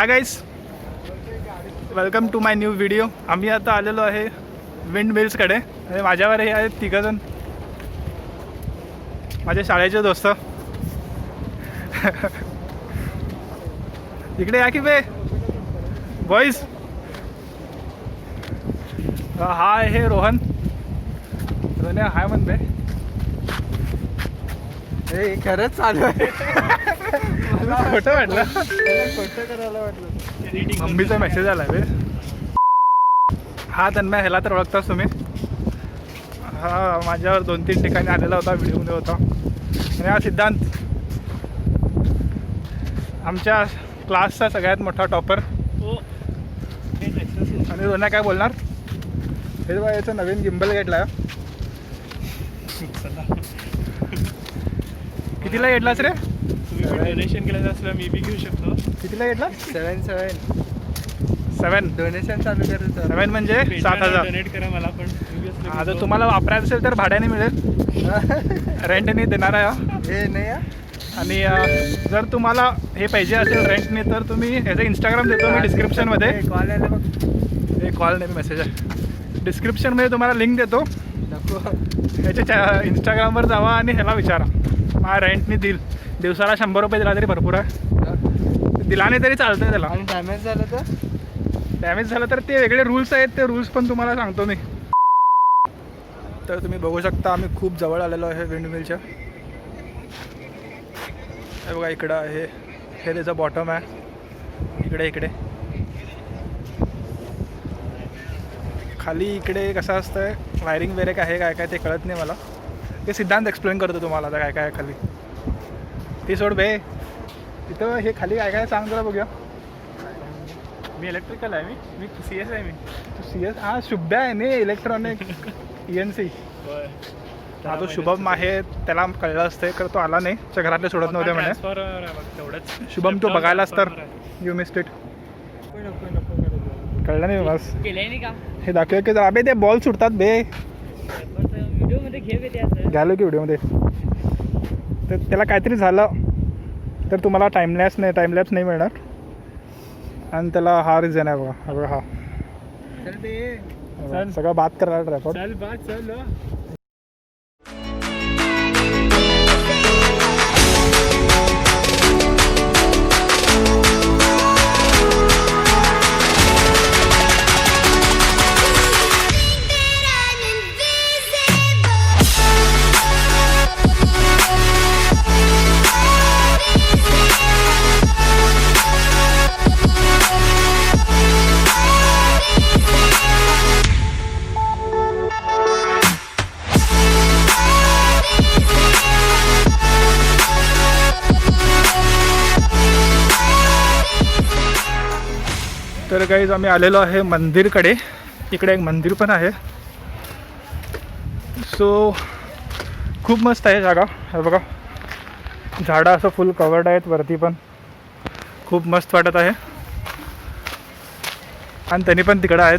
High guys, welcome to my new video. आम्ही आता आलेलो आहे विंड मिल्सकडे आणि माझ्यावर हे आहेत तिघंजण माझे शाळेचे दोस्त. इकडे या की बे बॉईज. हा आहे रोहन. रोहन हाय म्हण बे. हे खरंच चालू आहे. खोटं वाटलं. खोटं करायला वाटलं. मम्मीचा मेसेज आला बे. हा तन्मय, ह्याला तर ओळखताच तुम्ही. हा माझ्यावर 2-3 ठिकाणी आलेला होता, व्हिडिओमध्ये होता. आणि हा सिद्धांत, आमच्या क्लासचा सगळ्यात मोठा टॉपर. आणि रोना काय बोलणार? हे बघा, याचं नवीन गिम्बल घेतला. कितीला घेतलास रे? तुम्ही डोनेशन केलं असलं मी बी घेऊ शकतो. कितीला घेतला? 7 डोनेशन चालू करायचं. 7 म्हणजे 7,000. डोनेट करा मला पण. आता तुम्हाला वापरायचं असेल तर भाड्याने मिळेल, रेंटने देणार आहे हा. हे नाही हा? आणि जर तुम्हाला हे पाहिजे असेल रेंटने तर तुम्ही ह्याचं इंस्टाग्राम देतो मी डिस्क्रिप्शनमध्ये. कॉल आला बघ. हे कॉल नाही, मेसेज आहे. डिस्क्रिप्शनमध्ये तुम्हाला लिंक देतो. नको. ह्याच्या इंस्टाग्रामवर जावा आणि ह्याला विचारा, मला रेंटने देईल. दिवसाला 100 रुपये दिला तरी भरपूर आहे. दिला नाही तरी चालतं त्याला. आणि डॅमेज झालं तर? डॅमेज झालं तर ते वेगळे रूल्स आहेत, ते रूल्स पण तुम्हाला सांगतो मी. तर तुम्ही बघू शकता आम्ही खूप जवळ आलेलो आहे विंडमिलच्या. हे बघा इकडं आहे, हे त्याचं बॉटम आहे. इकडे खाली इकडे कसं असतं, वायरिंग वगैरे काय आहे काय ते कळत नाही मला. ते सिद्धांत एक्सप्लेन करतो तुम्हाला आता काय आहे खाली. ती सोड बे. तिथं हे खाली काय सांग जरा बघूया. मी इलेक्ट्रिकल आहे. मी CS आहे. तू CS? हा शुभ्या आहे नाही, इलेक्ट्रॉनिक ENC. हा तो शुभम आहे, त्याला कळलं असते तर तो आला नाही. त्याच्या घरातले सोडत नव्हते म्हणे. तेवढंच शुभम तो बघायलाच तर यू मिस्ड इट. कळलं नाही बस. हे दाखवूया की अबे ते बॉल सुटतात बे. घ्यालो की व्हिडिओमध्ये. तर त्याला काहीतरी झालं तर तुम्हाला टाईमलॅप्स नाही मिळणार. आणि त्याला हा रिझन आहे बघा. हा बघा, हा सगळं बात करायला ट्रायपॉड. चल. तर गाईज आम्ही आलेलो आहे मंदिरकडे. इकडे एक मंदिर पण आहे. सो खूप मस्त आहे जागा. हे बघा, झाडं असं फुल कवर्ड आहेत वरती पण. खूप मस्त वाटत आहे. आणि त्यांनी पण तिकडं आहेत.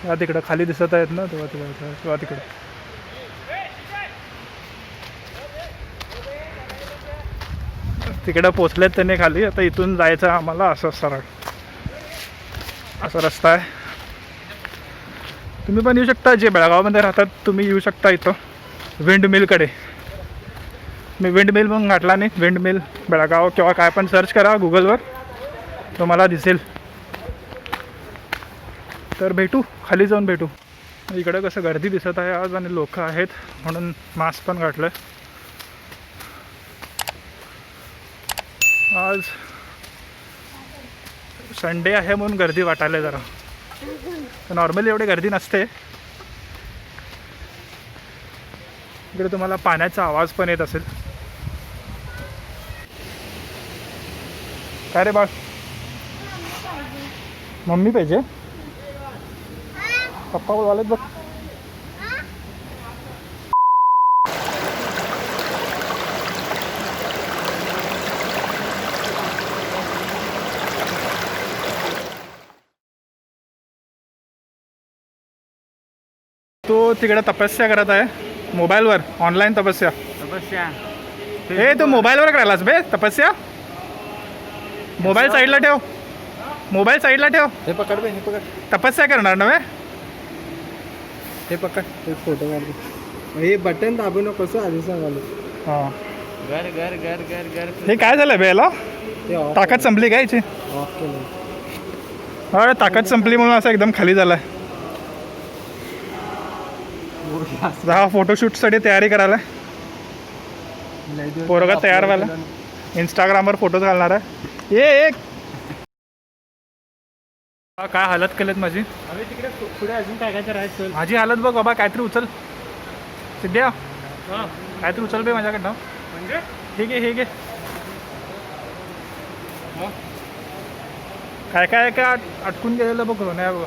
या तिकडं खाली दिसत आहेत ना, तेव्हा तिकडं. तिकडं पोचलेत त्यांनी खाली. आता इथून जायचं आम्हाला असं सरळ असा रस्ता आहे. तुम्ही पण येऊ शकता, जे बेळगावमध्ये राहतात तुम्ही येऊ शकता इथं विंड मिलकडे. मी विंड मिल म्हणून घातला नाही, विंड मिल बेळगाव किंवा काय पण सर्च करा गुगलवर, तुम्हाला दिसेल. तर भेटू, खाली जाऊन भेटू. इकडं कसं गर्दी दिसत आहे आज आणि लोक आहेत म्हणून मास्क पण घातलं आहे. आज संडे आहे म्हणून गर्दी वाटायला जरा. नॉर्मली एवढी गर्दी नसते. इकडे तुम्हाला पाण्याचा आवाज पण येत असेल. काय रे बाळ? मम्मी पाहिजे? पप्पा बोलवालेत बघ. तो तिकडे तपस्या करत आहे मोबाईलवर, ऑनलाईन तपस्या. तपस्या. हे तू मोबाईलवर करायलास बे तपस्या? मोबाईल साईडला ठेव, मोबाईल साईडला ठेव. हे पकड बे, हे पकड, तपस्या करणार नव्हे. हे पकड, हे फोटो काढ. हे बटन दाबू नको कसं आधी सांगालो. हां घर घर घर घर घर हे काय झालं बेला, ते ऑफ ताकद संपली काय याची. ऑफ केलं. अरे ताकद संपली म्हणून असं एकदम खाली झालाय. हा फोटोशूटसाठी तयारी करायला पोरगा तयार व्हायला, इंस्टाग्रामवर फोटोज घालणार आहे. ये एक काय हालत केलेत माझी. आम्ही तिकडे पुढे अजून काय काय करायचं. माझी हालत बघ बाबा. काहीतरी उचल सिद्ध्या, हां काहीतरी उचल बे माझ्याकडनं. म्हणजे ठीक आहे ठीक आहे. काय काय काय अटकून गेलेलं बघ नाही बघ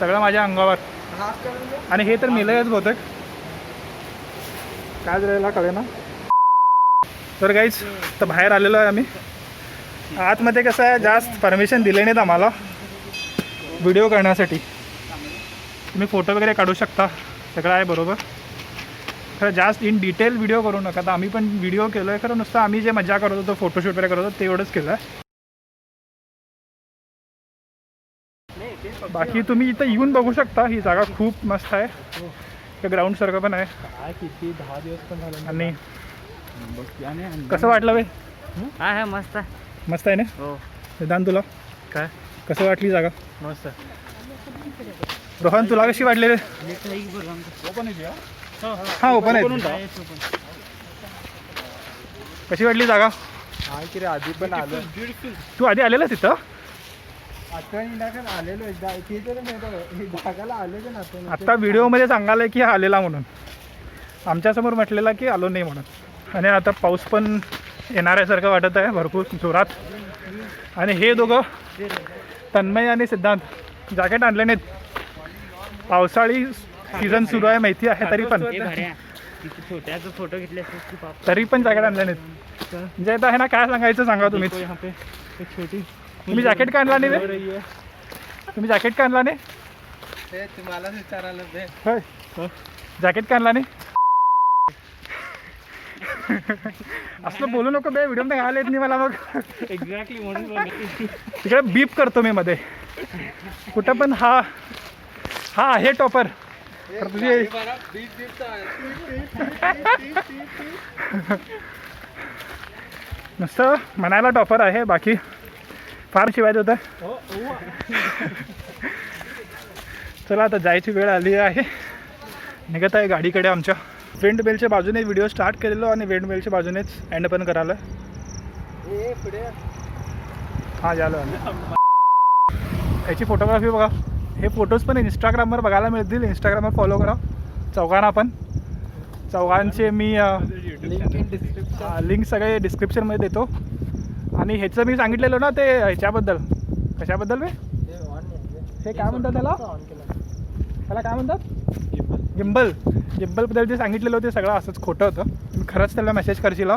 सगळं माझ्या अंगावर. हाफ करून दे. आणि हे तर मिळालंच बहुतेक, काय झालेला कळे ना. तर काहीच तर बाहेर आलेलो आहे आम्ही. आतमध्ये कसं आहे जास्त परमिशन दिले नाहीत आम्हाला व्हिडिओ करण्यासाठी. तुम्ही फोटो वगैरे काढू शकता, सगळं आहे बरोबर. खरं जास्त इन डिटेल व्हिडिओ करू नका. तर आम्ही पण व्हिडिओ केलो आहे, खरं नुसतं आम्ही जे मजा करत होतो फोटोशूट वगैरे करत होतो तेवढंच केलं आहे. बाकी तुम्ही इथं येऊन बघू शकता. ही जागा खूप मस्त आहे. ग्राउंडसारखं पण आहे. काय किती 10 दिवस पण झाले. आणि कसं वाटलं बे. हा हा मस्त आहे. मस्त आहे ना. हो सिद्धांत तुला काय कसं वाटली जागा. मस्त. रोहन तुला कशी वाटली रे. हां ओपन आहे. कशी वाटली जागा. काय की रे, आधी पण आलो. तू आधी आलेला तिथं. आठवणी टाकून आलेलो एकदा. तिथे तर नाही ढाकाला आलेलो ना आपण. आत्ता व्हिडिओमध्ये सांगायला की हा आलेला म्हणून, आमच्यासमोर म्हटलेला की आलो नाही म्हणून. आणि आता पाऊस पण येणार आहे सारखं वाटत आहे भरपूर जोरात. आणि हे दोघं तन्मय आणि सिद्धांत जॅकेट आणले नाहीत. पावसाळी सीझन सुरू आहे माहिती आहे तरी पण छोट्याचा फोटो घेतले तरी पण जॅकेट आणले नाहीत. म्हणजे आता आहे ना काय सांगायचं सांगा तुम्हीच. छोटी तुम्ही जॅकेट का आणला नाही रे. तुम्ही जॅकेट का आणला नाही. ते तुम्हालाच विचारायला दे. होय जॅकेट का आणला नाही. असलं बोलू नको बे. व्हिडिओ घालायला येत नाही मला. मग एक्झॅक्टली म्हणून तिकडे बीप करतो मी मध्ये कुठं पण. हा हा आहे टॉपर. तर तुझी नुसतं म्हणायला टॉपर आहे, बाकी फार शिवायचं होतं. चला आता जायची वेळ आली आहे. निघत आहे गाडीकडे आमच्या. विंड बेलच्या बाजूने व्हिडिओ स्टार्ट केलेलो आणि विंड बेलच्या बाजूनेच एंड पण करायला. हां झालं. याची फोटोग्राफी बघा. हे फोटोज पण इंस्टाग्रामवर बघायला मिळतील. इंस्टाग्रामवर फॉलो करा चौघांना पण. चौघांचे मी लिंक सगळे डिस्क्रिप्शनमध्ये देतो. आणि ह्याचं मी सांगितलेलं ना ते ह्याच्याबद्दल. कशाबद्दल मी हे काय म्हणतात त्याला, त्याला काय म्हणतात गिम्बल. गिम्बलबद्दल जे सांगितलेलं होतं ते सगळं असंच खोटं होतं. तुम्ही खरंच त्याला मेसेज करशील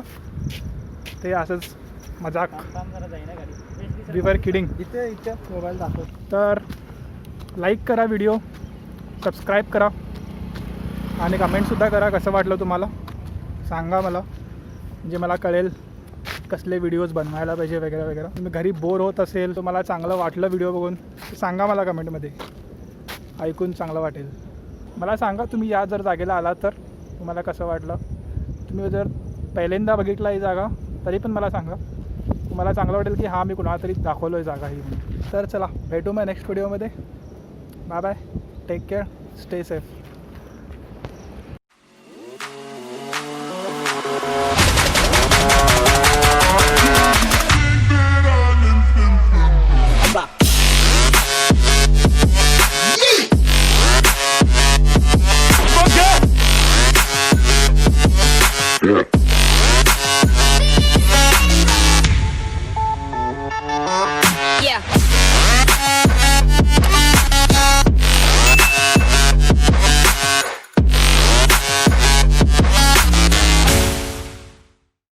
ते असंच मजाक. We were kidding. इथे मोबाईल दाखव. तर लाईक करा व्हिडिओ, सबस्क्राईब करा आणि कमेंटसुद्धा करा कसं वाटलं तुम्हाला. सांगा मला, म्हणजे मला कळेल कसले व्हिडिओज बनवायला पाहिजे वगैरे वगैरे. तुम्ही घरी बोर होत असेल, तुम्हाला चांगलं वाटलं व्हिडिओ बघून तर सांगा मला कमेंटमध्ये. ऐकून चांगलं वाटेल मला. सांगा तुम्ही या जर जागेला आला तर तुम्हाला कसं वाटलं. तुम्ही जर पहिल्यांदा बघितला ही जागा तरी पण मला सांगा. तुम्हाला चांगलं वाटेल की हां मी कुणाला तरी दाखवलो आहे जागा ही म्हणून. तर चला भेटू मग नेक्स्ट व्हिडिओमध्ये. Bye bye. Take care. Stay safe. Yeah.